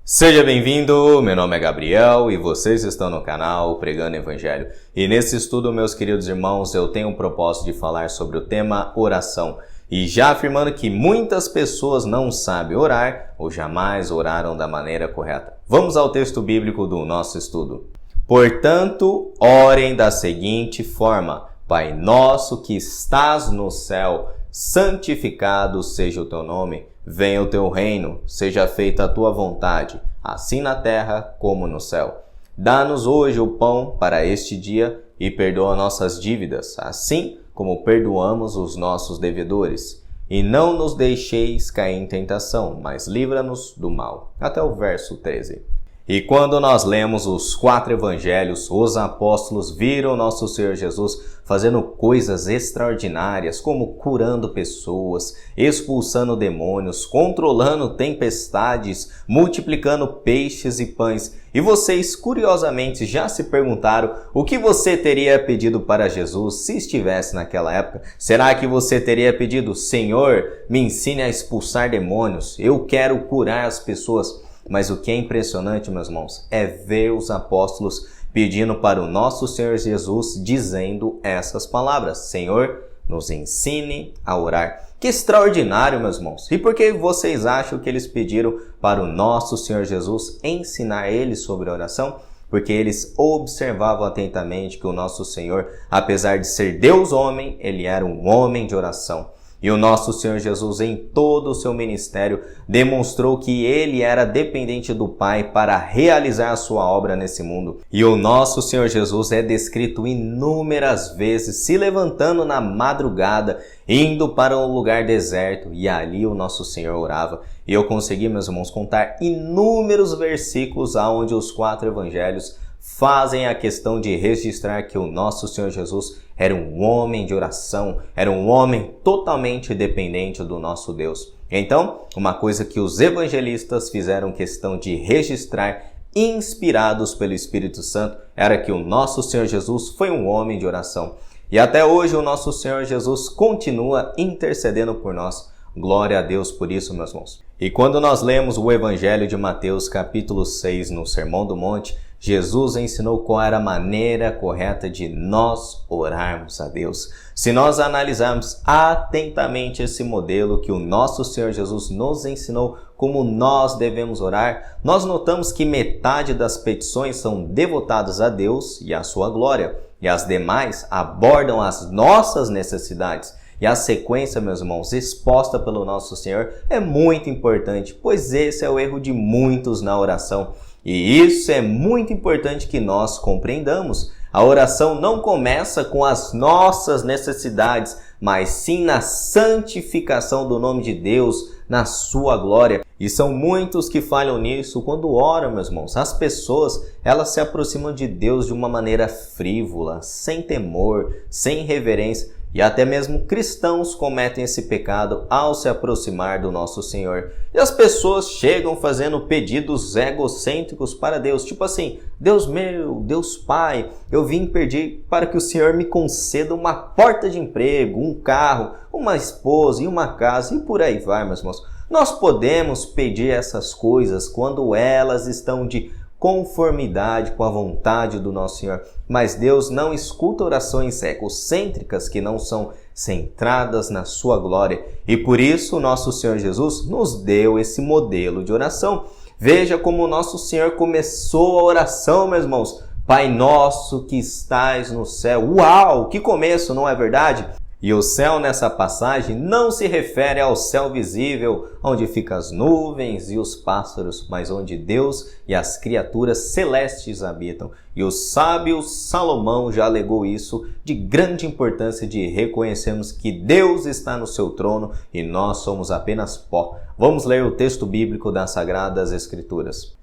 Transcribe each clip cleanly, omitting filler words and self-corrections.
Seja bem-vindo, meu nome é Gabriel e vocês estão no canal Pregando Evangelho. E nesse estudo, meus queridos irmãos, eu tenho o propósito de falar sobre o tema oração. E já afirmando que muitas pessoas não sabem orar ou jamais oraram da maneira correta. Vamos ao texto bíblico do nosso estudo. Portanto, orem da seguinte forma: Pai nosso que estás no céu, santificado seja o teu nome. Venha o teu reino, seja feita a tua vontade, assim na terra como no céu. Dá-nos hoje o pão para este dia e perdoa nossas dívidas, assim como perdoamos os nossos devedores. E não nos deixeis cair em tentação, mas livra-nos do mal. Até o verso 13. E quando nós lemos os 4 evangelhos, os apóstolos viram nosso Senhor Jesus fazendo coisas extraordinárias, como curando pessoas, expulsando demônios, controlando tempestades, multiplicando peixes e pães. E vocês, curiosamente, já se perguntaram o que você teria pedido para Jesus se estivesse naquela época? Será que você teria pedido: Senhor, me ensine a expulsar demônios, eu quero curar as pessoas? Mas o que é impressionante, meus irmãos, é ver os apóstolos pedindo para o nosso Senhor Jesus, dizendo essas palavras: Senhor, nos ensine a orar. Que extraordinário, meus irmãos! E por que vocês acham que eles pediram para o nosso Senhor Jesus ensinar eles sobre a oração? Porque eles observavam atentamente que o nosso Senhor, apesar de ser Deus homem, ele era um homem de oração. E o nosso Senhor Jesus, em todo o seu ministério, demonstrou que ele era dependente do Pai para realizar a sua obra nesse mundo. E o nosso Senhor Jesus é descrito inúmeras vezes se levantando na madrugada, indo para um lugar deserto, e ali o nosso Senhor orava. E eu consegui, meus irmãos, contar inúmeros versículos onde os 4 evangelhos fazem a questão de registrar que o nosso Senhor Jesus era um homem de oração, era um homem totalmente dependente do nosso Deus. Então, uma coisa que os evangelistas fizeram questão de registrar, inspirados pelo Espírito Santo, era que o nosso Senhor Jesus foi um homem de oração. E até hoje o nosso Senhor Jesus continua intercedendo por nós. Glória a Deus por isso, meus irmãos. E quando nós lemos o Evangelho de Mateus, capítulo 6, no Sermão do Monte, Jesus ensinou qual era a maneira correta de nós orarmos a Deus. Se nós analisarmos atentamente esse modelo que o nosso Senhor Jesus nos ensinou como nós devemos orar, nós notamos que metade das petições são devotadas a Deus e à sua glória, e as demais abordam as nossas necessidades. E a sequência, meus irmãos, exposta pelo nosso Senhor é muito importante, pois esse é o erro de muitos na oração. E isso é muito importante que nós compreendamos. A oração não começa com as nossas necessidades, mas sim na santificação do nome de Deus, na sua glória. E são muitos que falham nisso quando oram, meus irmãos. As pessoas, elas se aproximam de Deus de uma maneira frívola, sem temor, sem reverência. E até mesmo cristãos cometem esse pecado ao se aproximar do nosso Senhor. E as pessoas chegam fazendo pedidos egocêntricos para Deus. Tipo assim: Deus meu, Deus Pai, eu vim pedir para que o Senhor me conceda uma porta de emprego, um carro, uma esposa e uma casa, e por aí vai, meus irmãos. Nós podemos pedir essas coisas quando elas estão de conformidade com a vontade do nosso Senhor. Mas Deus não escuta orações egocêntricas que não são centradas na sua glória. E por isso o nosso Senhor Jesus nos deu esse modelo de oração. Veja como o nosso Senhor começou a oração, meus irmãos. Pai nosso que estais no céu. Uau! Que começo, não é verdade? E o céu nessa passagem não se refere ao céu visível, onde ficam as nuvens e os pássaros, mas onde Deus e as criaturas celestes habitam. E o sábio Salomão já alegou isso de grande importância de reconhecermos que Deus está no seu trono e nós somos apenas pó. Vamos ler o texto bíblico das Sagradas Escrituras.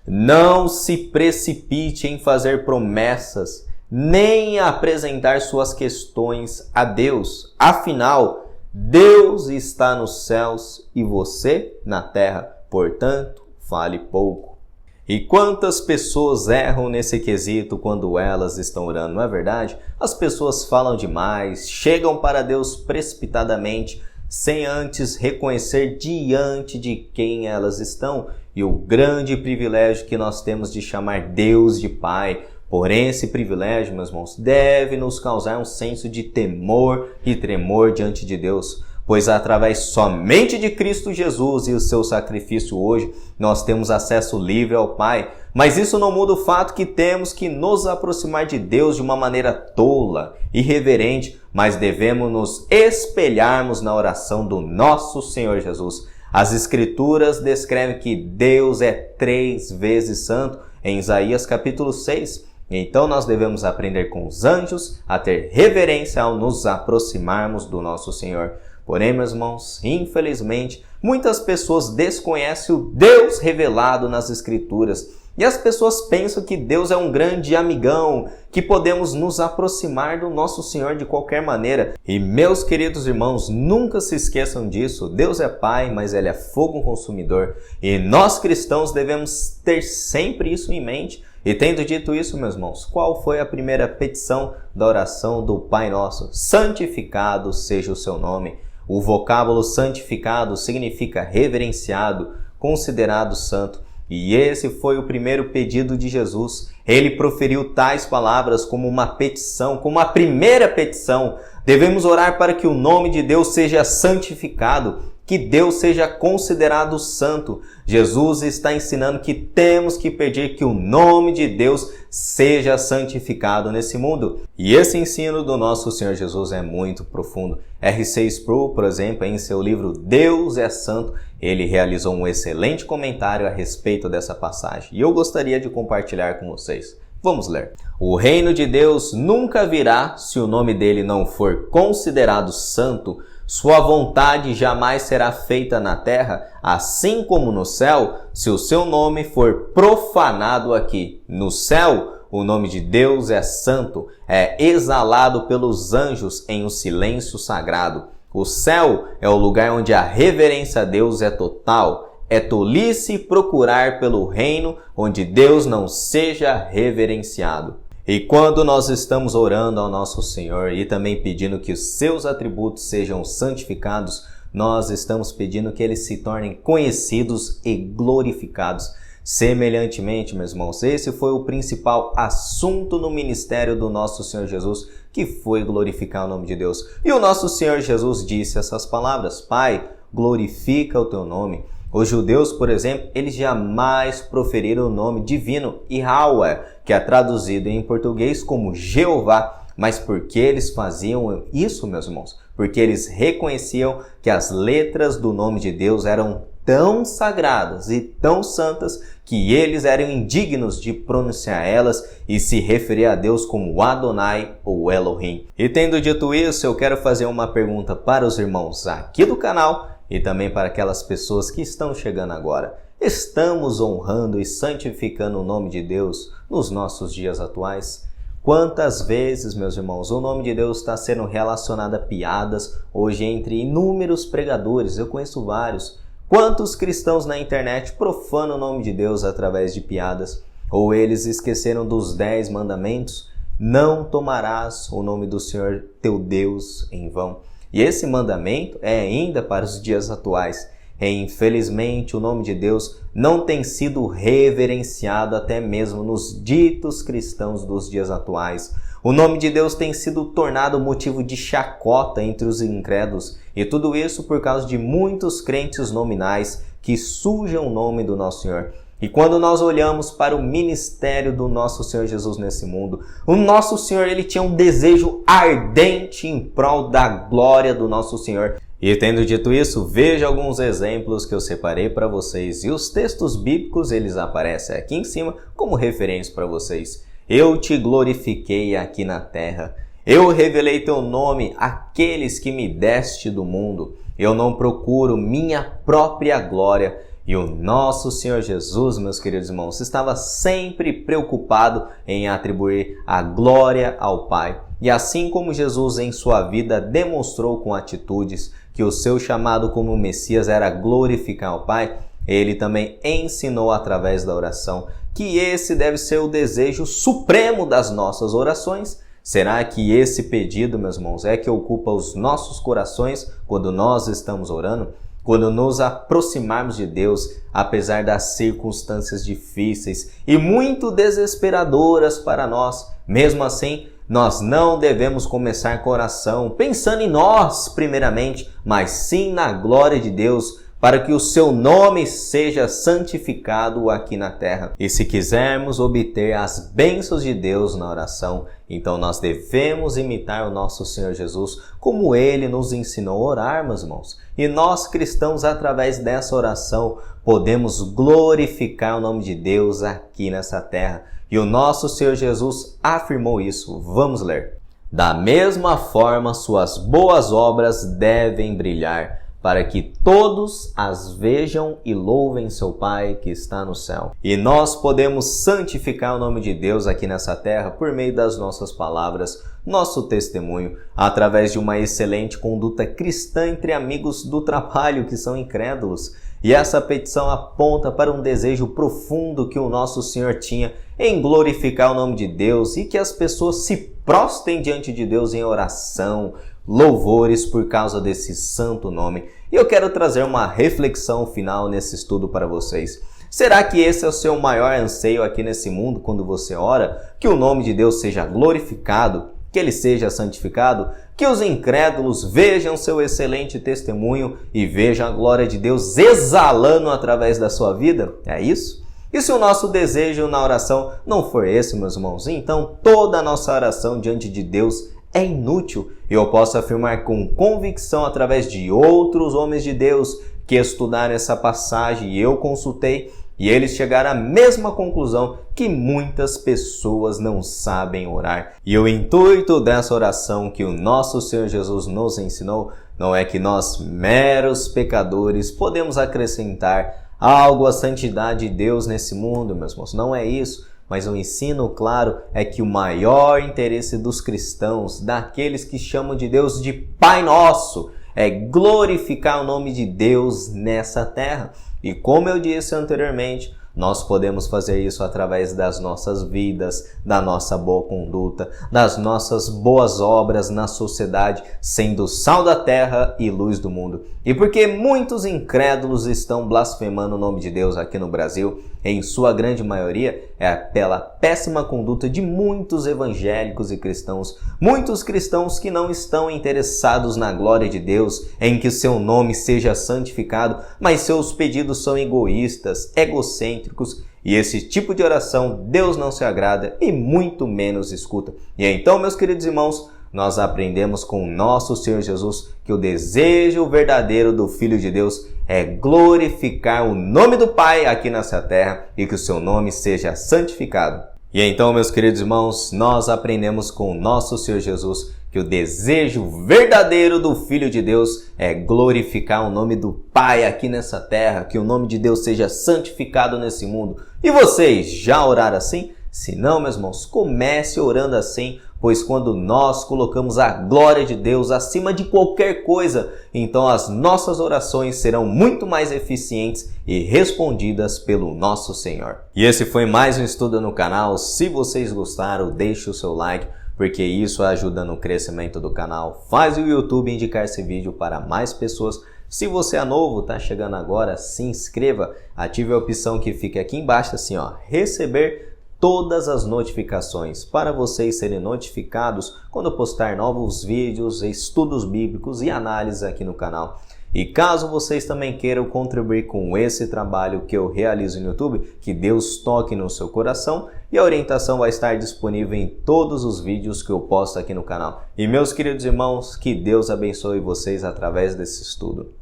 Não se precipite em fazer promessas, nem apresentar suas questões a Deus. Afinal, Deus está nos céus e você na terra, portanto, fale pouco. E quantas pessoas erram nesse quesito quando elas estão orando, não é verdade? As pessoas falam demais, chegam para Deus precipitadamente, sem antes reconhecer diante de quem elas estão e o grande privilégio que nós temos de chamar Deus de Pai. Porém, esse privilégio, meus irmãos, deve nos causar um senso de temor e tremor diante de Deus, pois através somente de Cristo Jesus e o seu sacrifício hoje, nós temos acesso livre ao Pai. Mas isso não muda o fato que temos que nos aproximar de Deus de uma maneira tola, irreverente, mas devemos nos espelharmos na oração do nosso Senhor Jesus. As Escrituras descrevem que Deus é 3 vezes santo em Isaías capítulo 6. Então nós devemos aprender com os anjos a ter reverência ao nos aproximarmos do nosso Senhor. Porém, meus irmãos, infelizmente, muitas pessoas desconhecem o Deus revelado nas Escrituras. E as pessoas pensam que Deus é um grande amigão, que podemos nos aproximar do nosso Senhor de qualquer maneira. E meus queridos irmãos, nunca se esqueçam disso. Deus é Pai, mas Ele é fogo consumidor. E nós cristãos devemos ter sempre isso em mente. E tendo dito isso, meus irmãos, qual foi a primeira petição da oração do Pai Nosso? Santificado seja o seu nome. O vocábulo santificado significa reverenciado, considerado santo. E esse foi o primeiro pedido de Jesus. Ele proferiu tais palavras como uma petição, como a primeira petição. Devemos orar para que o nome de Deus seja santificado, que Deus seja considerado santo. Jesus está ensinando que temos que pedir que o nome de Deus seja santificado nesse mundo. E esse ensino do nosso Senhor Jesus é muito profundo. R.C. Sproul, por exemplo, em seu livro Deus é Santo, ele realizou um excelente comentário a respeito dessa passagem. E eu gostaria de compartilhar com vocês. Vamos ler. O reino de Deus nunca virá se o nome dele não for considerado santo. Sua vontade jamais será feita na terra, assim como no céu, se o seu nome for profanado aqui. No céu, o nome de Deus é santo, é exalado pelos anjos em um silêncio sagrado. O céu é o lugar onde a reverência a Deus é total. É tolice procurar pelo reino onde Deus não seja reverenciado. E quando nós estamos orando ao nosso Senhor e também pedindo que os seus atributos sejam santificados, nós estamos pedindo que eles se tornem conhecidos e glorificados. Semelhantemente, meus irmãos, esse foi o principal assunto no ministério do nosso Senhor Jesus, que foi glorificar o nome de Deus. E o nosso Senhor Jesus disse essas palavras: Pai, glorifica o teu nome. Os judeus, por exemplo, eles jamais proferiram o nome divino, Yahweh, que é traduzido em português como Jeová. Mas por que eles faziam isso, meus irmãos? Porque eles reconheciam que as letras do nome de Deus eram tão sagradas e tão santas que eles eram indignos de pronunciar elas e se referir a Deus como Adonai ou Elohim. E tendo dito isso, eu quero fazer uma pergunta para os irmãos aqui do canal e também para aquelas pessoas que estão chegando agora. Estamos honrando e santificando o nome de Deus nos nossos dias atuais? Quantas vezes, meus irmãos, o nome de Deus está sendo relacionado a piadas hoje entre inúmeros pregadores? Eu conheço vários. Quantos cristãos na internet profanam o nome de Deus através de piadas? Ou eles esqueceram dos 10 mandamentos? Não tomarás o nome do Senhor teu Deus em vão. E esse mandamento é ainda para os dias atuais. E, infelizmente, o nome de Deus não tem sido reverenciado até mesmo nos ditos cristãos dos dias atuais. O nome de Deus tem sido tornado motivo de chacota entre os incrédulos, e tudo isso por causa de muitos crentes nominais que sujam o nome do nosso Senhor. E quando nós olhamos para o ministério do nosso Senhor Jesus nesse mundo, o nosso Senhor ele tinha um desejo ardente em prol da glória do nosso Senhor. E tendo dito isso, veja alguns exemplos que eu separei para vocês. E os textos bíblicos eles aparecem aqui em cima como referência para vocês. Eu te glorifiquei aqui na terra. Eu revelei teu nome àqueles que me deste do mundo. Eu não procuro minha própria glória. E o nosso Senhor Jesus, meus queridos irmãos, estava sempre preocupado em atribuir a glória ao Pai. E assim como Jesus em sua vida demonstrou com atitudes que o seu chamado como Messias era glorificar ao Pai, ele também ensinou através da oração que esse deve ser o desejo supremo das nossas orações. Será que esse pedido, meus irmãos, é que ocupa os nossos corações quando nós estamos orando? Quando nos aproximarmos de Deus, apesar das circunstâncias difíceis e muito desesperadoras para nós, mesmo assim, nós não devemos começar com oração pensando em nós primeiramente, mas sim na glória de Deus, para que o seu nome seja santificado aqui na terra. E se quisermos obter as bênçãos de Deus na oração, então nós devemos imitar o nosso Senhor Jesus, como Ele nos ensinou a orar, meus irmãos. E nós cristãos, através dessa oração, podemos glorificar o nome de Deus aqui nessa terra. E o nosso Senhor Jesus afirmou isso. Vamos ler. Da mesma forma, suas boas obras devem brilhar, para que todos as vejam e louvem seu Pai que está no céu. E nós podemos santificar o nome de Deus aqui nessa terra por meio das nossas palavras, nosso testemunho, através de uma excelente conduta cristã entre amigos do trabalho que são incrédulos. E essa petição aponta para um desejo profundo que o nosso Senhor tinha em glorificar o nome de Deus e que as pessoas se prostrem diante de Deus em oração, louvores por causa desse santo nome. E eu quero trazer uma reflexão final nesse estudo para vocês. Será que esse é o seu maior anseio aqui nesse mundo quando você ora? Que o nome de Deus seja glorificado, que ele seja santificado, que os incrédulos vejam seu excelente testemunho e vejam a glória de Deus exalando através da sua vida? É isso? E se o nosso desejo na oração não for esse, meus irmãos, então toda a nossa oração diante de Deus é inútil. Eu posso afirmar com convicção através de outros homens de Deus que estudaram essa passagem e eu consultei, e eles chegaram à mesma conclusão, que muitas pessoas não sabem orar. E o intuito dessa oração que o nosso Senhor Jesus nos ensinou não é que nós, meros pecadores, podemos acrescentar algo à santidade de Deus nesse mundo, meus irmãos. Não é isso. Mas o ensino claro é que o maior interesse dos cristãos, daqueles que chamam de Deus de Pai Nosso, é glorificar o nome de Deus nessa terra. E como eu disse anteriormente, nós podemos fazer isso através das nossas vidas, da nossa boa conduta, das nossas boas obras na sociedade, sendo sal da terra e luz do mundo. E porque muitos incrédulos estão blasfemando o nome de Deus aqui no Brasil, em sua grande maioria, é pela péssima conduta de muitos evangélicos e cristãos, muitos cristãos que não estão interessados na glória de Deus, em que seu nome seja santificado, mas seus pedidos são egoístas, egocêntricos, e esse tipo de oração Deus não se agrada e muito menos escuta. E então, meus queridos irmãos, nós aprendemos com o nosso Senhor Jesus que o desejo verdadeiro do Filho de Deus é glorificar o nome do Pai aqui nessa terra e que o seu nome seja santificado. E então, meus queridos irmãos, nós aprendemos com o nosso Senhor Jesus que o desejo verdadeiro do Filho de Deus é glorificar o nome do Pai aqui nessa terra, que o nome de Deus seja santificado nesse mundo. E vocês já oraram assim? Se não, meus irmãos, comece orando assim, pois quando nós colocamos a glória de Deus acima de qualquer coisa, então as nossas orações serão muito mais eficientes e respondidas pelo nosso Senhor. E esse foi mais um estudo no canal. Se vocês gostaram, deixe o seu like, porque isso ajuda no crescimento do canal. Faz o YouTube indicar esse vídeo para mais pessoas. Se você é novo, está chegando agora, se inscreva, ative a opção que fica aqui embaixo, assim, ó, receber todas as notificações para vocês serem notificados quando postar novos vídeos, estudos bíblicos e análises aqui no canal. E caso vocês também queiram contribuir com esse trabalho que eu realizo no YouTube, que Deus toque no seu coração, e a orientação vai estar disponível em todos os vídeos que eu posto aqui no canal. E meus queridos irmãos, que Deus abençoe vocês através desse estudo.